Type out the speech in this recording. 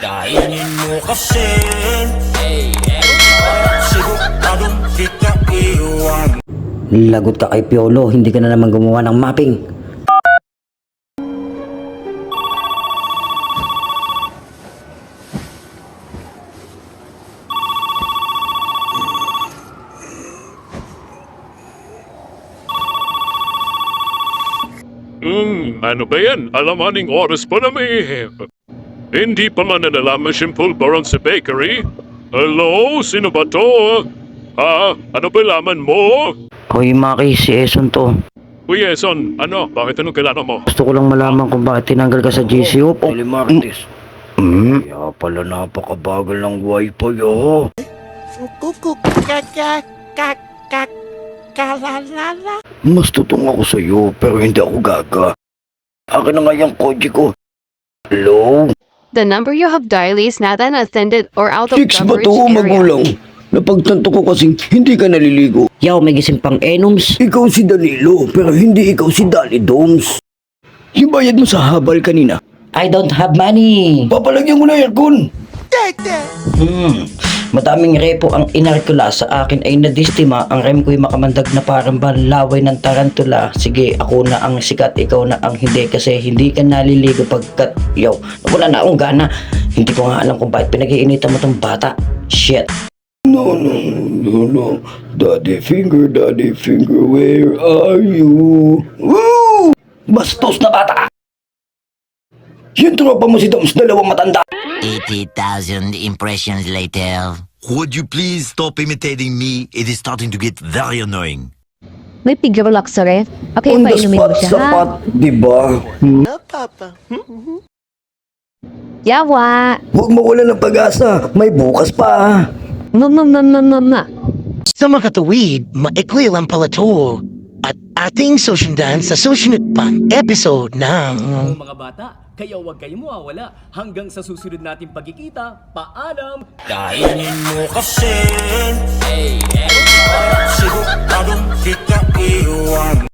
Kainin mo kasi siguradong kita iwan. Lagot ka kay Piolo, hindi ka na naman gumawa ng mapping. Ano ba yan? Alamaning oras pa na may... Hindi pa man nalalaman siyang pulbaron sa bakery? Hello? Sino ba to? Ano ba laman mo? Hoy Maki, si Eson to. Uy, Eson, ano? Bakit anong kailangan mo? Gusto ko lang malaman kung bakit tinanggal ka sa GCO. Telemartis. Kaya pala napakabagal ng wifi oh. Mas tutong ako sa'yo pero hindi ako gaga. Akin na nga yung kotse ko. Hello? The number you have dialed is not an attended or out of Fix ba coverage to, area. magulang? Napagtanto ko kasing hindi ka naliligo. Yaw, may gising pang enoms. Ikaw si Danilo, pero hindi ikaw si Danny Doms. Yung bayad mo sa habal kanina, I don't have money. papalagyan mo na aircon. Madaming repo ang inarkula sa akin ay nadistima. Ang rem ko'y makamandag na parang balaway ng tarantula. Sige, ako na ang sikat, ikaw na ang hindi. Kasi hindi ka naliligo pagkat yaw, wala na akong gana. Hindi ko nga alam kung bakit pinag-iinitan mo tong bata. Shit. No. Daddy finger, where are you? Woo! Bastos na bata! Yung tropa mo si Doms, dalawang matanda. 80,000 impressions later. Would you please stop imitating me? It is starting to get very annoying. May figure lock sa ref. Okay, On the painumin mo spot, siya, ha? sapat, diba? Yawa! Huwag mawala ng pag-asa, may bukas pa. Mama. Sa mga katuwid, maikli lang pala to. At ating susundan sa susunod pang episode ng... Mga bata, kaya huwag kayong mawawala hanggang sa susunod nating pagkikita. Paalam! Kainin mo kasi siguradong kita iwan.